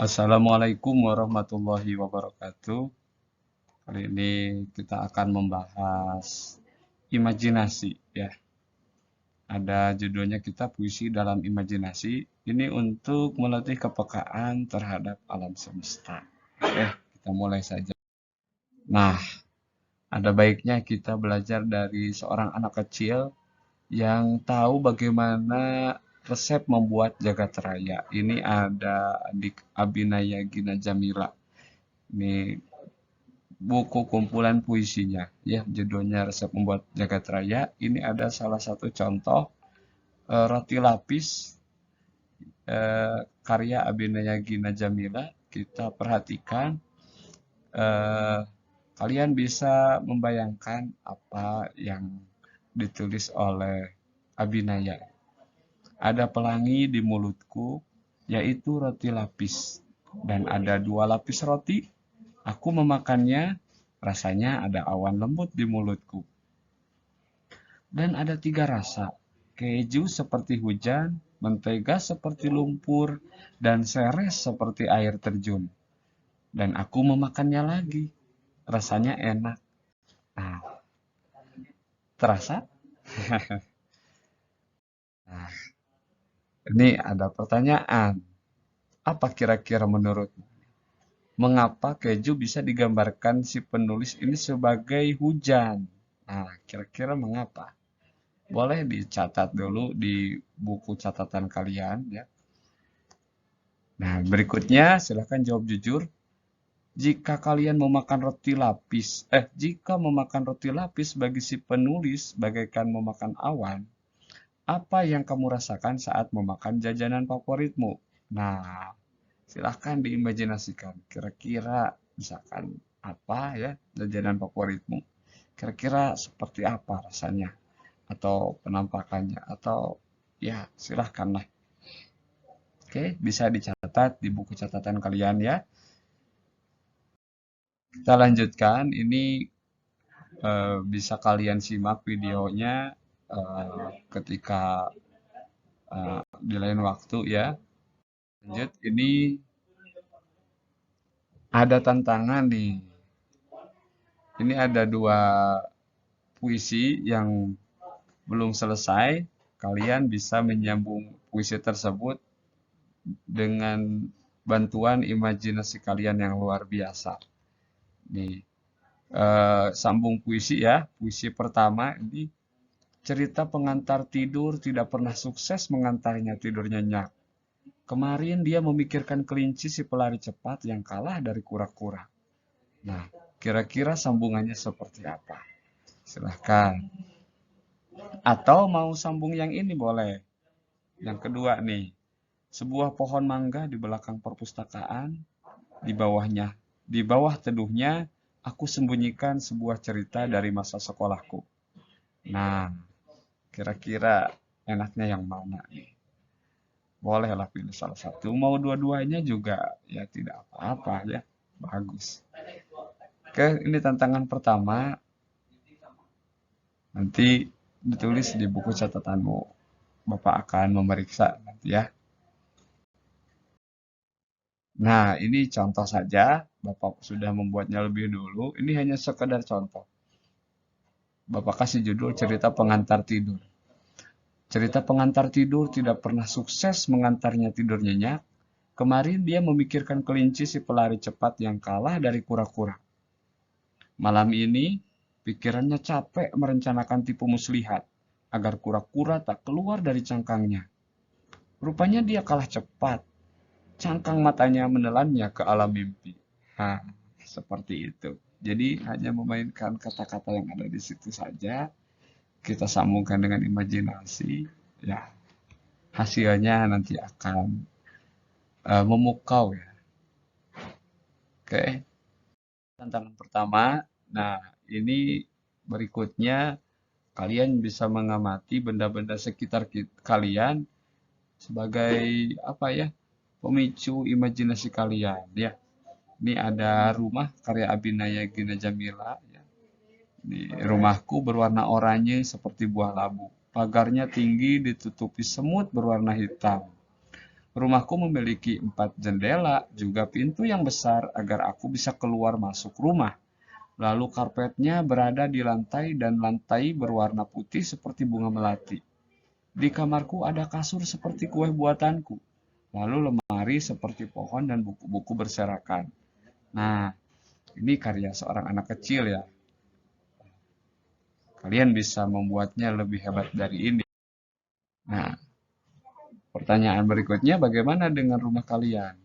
Assalamualaikum warahmatullahi wabarakatuh. Kali ini kita akan membahas imajinasi ya. Ada judulnya kita puisi dalam imajinasi. Ini untuk melatih kepekaan terhadap alam semesta. Oke, kita mulai saja. Nah, ada baiknya kita belajar dari seorang anak kecil yang tahu bagaimana resep membuat jagat raya. Ini ada adik Abinaya Gina Jamila. Ini buku kumpulan puisinya ya, judulnya Resep Membuat Jagat Raya. Ini ada salah satu contoh roti lapis karya Abinaya Gina Jamila. Kita perhatikan, eh, kalian bisa membayangkan apa yang ditulis oleh Abinaya. Ada pelangi di mulutku, yaitu roti lapis, dan ada dua lapis roti. Aku memakannya, rasanya ada awan lembut di mulutku. Dan ada tiga rasa, keju seperti hujan, mentega seperti lumpur, dan seres seperti air terjun. Dan aku memakannya lagi, rasanya enak. Nah, terasa? Nah, ini ada pertanyaan. Apa kira-kira menurutmu? Mengapa keju bisa digambarkan si penulis ini sebagai hujan? Nah, kira-kira mengapa? Boleh dicatat dulu di buku catatan kalian ya. Nah, berikutnya silahkan jawab jujur. Jika memakan roti lapis bagi si penulis bagaikan memakan awan, apa yang kamu rasakan saat memakan jajanan favoritmu? Nah, silahkan diimajinasikan. Kira-kira misalkan apa ya jajanan favoritmu? Kira-kira seperti apa rasanya? Atau penampakannya? Atau ya silahkanlah. Oke, bisa dicatat di buku catatan kalian ya. Kita lanjutkan. Ini bisa kalian simak videonya ketika di lain waktu ya. Lanjut, ini ada tantangan nih. Ini ada dua puisi yang belum selesai. Kalian bisa menyambung puisi tersebut dengan bantuan imajinasi kalian yang luar biasa. Nih, sambung puisi ya. Puisi pertama ini cerita pengantar tidur tidak pernah sukses mengantarnya tidur nyenyak. Kemarin dia memikirkan kelinci si pelari cepat yang kalah dari kura-kura. Nah, kira-kira sambungannya seperti apa? Silahkan. Atau mau sambung yang ini boleh. Yang kedua nih, sebuah pohon mangga di belakang perpustakaan, di bawah teduhnya, aku sembunyikan sebuah cerita dari masa sekolahku. Nah, kira-kira enaknya yang mana nih? Bolehlah pilih salah satu. Mau dua-duanya juga ya tidak apa-apa ya. Bagus. Oke, ini tantangan pertama. Nanti ditulis di buku catatanmu. Bapak akan memeriksa nanti ya. Nah, ini contoh saja. Bapak sudah membuatnya lebih dulu. Ini hanya sekedar contoh. Bapak kasih judul cerita pengantar tidur. Cerita pengantar tidur tidak pernah sukses mengantarnya tidur nyenyak. Kemarin dia memikirkan kelinci si pelari cepat yang kalah dari kura-kura. Malam ini, pikirannya capek merencanakan tipu muslihat agar kura-kura tak keluar dari cangkangnya. Rupanya dia kalah cepat. Cangkang matanya menelannya ke alam mimpi. Nah, seperti itu. Jadi hanya memainkan kata-kata yang ada di situ saja. Kita sambungkan dengan imajinasi. Ya, hasilnya nanti akan memukau ya. Oke, tantangan pertama. Nah, ini berikutnya kalian bisa mengamati benda-benda sekitar kalian sebagai apa ya? Pemicu imajinasi kalian ya. Ini ada rumah karya Abinaya Gina Jamila ya. Di rumahku berwarna oranye seperti buah labu. Pagarnya tinggi ditutupi semut berwarna hitam. Rumahku memiliki 4 jendela, juga pintu yang besar agar aku bisa keluar masuk rumah. Lalu karpetnya berada di lantai dan lantai berwarna putih seperti bunga melati. Di kamarku ada kasur seperti kue buatanku. Lalu lemari seperti pohon dan buku-buku berserakan. Nah, ini karya seorang anak kecil ya. Kalian bisa membuatnya lebih hebat dari ini. Nah, pertanyaan berikutnya, bagaimana dengan rumah kalian?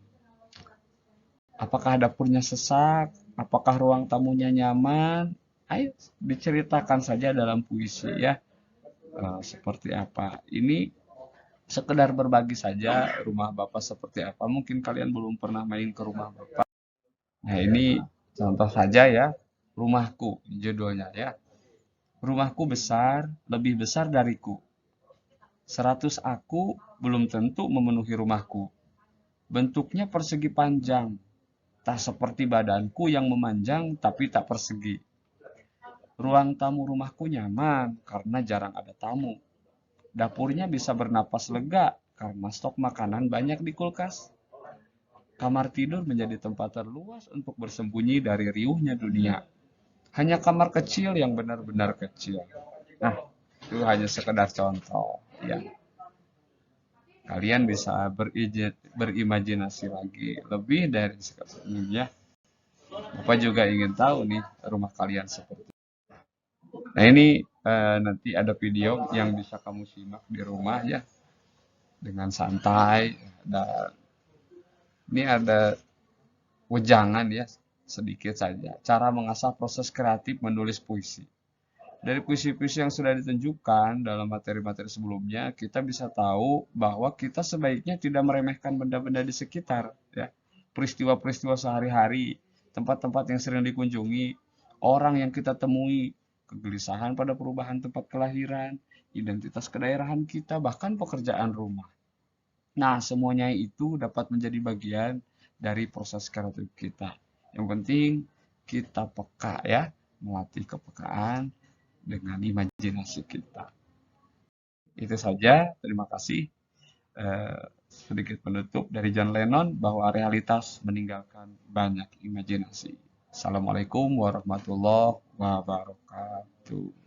Apakah dapurnya sesak? Apakah ruang tamunya nyaman? Ayo diceritakan saja dalam puisi ya. Seperti apa? Ini sekedar berbagi saja rumah Bapak seperti apa. Mungkin kalian belum pernah main ke rumah Bapak. Nah, ini contoh saja ya. Rumahku judulnya ya. Rumahku besar, lebih besar dariku. 100 aku belum tentu memenuhi rumahku. Bentuknya persegi panjang, tak seperti badanku yang memanjang tapi tak persegi. Ruang tamu rumahku nyaman karena jarang ada tamu. Dapurnya bisa bernapas lega karena stok makanan banyak di kulkas. Kamar tidur menjadi tempat terluas untuk bersembunyi dari riuhnya dunia. Hanya kamar kecil yang benar-benar kecil. Nah, itu hanya sekedar contoh. Ya, kalian bisa berimajinasi lagi lebih dari ini ya. Bapak juga ingin tahu nih rumah kalian seperti. Nah, ini nanti ada video yang bisa kamu simak di rumah ya dengan santai. Ini ada wejangan ya sedikit saja. Cara mengasah proses kreatif menulis puisi. Dari puisi-puisi yang sudah ditunjukkan dalam materi-materi sebelumnya, kita bisa tahu bahwa kita sebaiknya tidak meremehkan benda-benda di sekitar, ya. Peristiwa-peristiwa sehari-hari, tempat-tempat yang sering dikunjungi, orang yang kita temui, kegelisahan pada perubahan tempat kelahiran, identitas kedaerahan kita, bahkan pekerjaan rumah. Nah, semuanya itu dapat menjadi bagian dari proses kreatif kita. Yang penting kita peka ya, melatih kepekaan dengan imajinasi kita. Itu saja, terima kasih. Sedikit penutup dari John Lennon bahwa realitas meninggalkan banyak imajinasi. Assalamualaikum warahmatullahi wabarakatuh.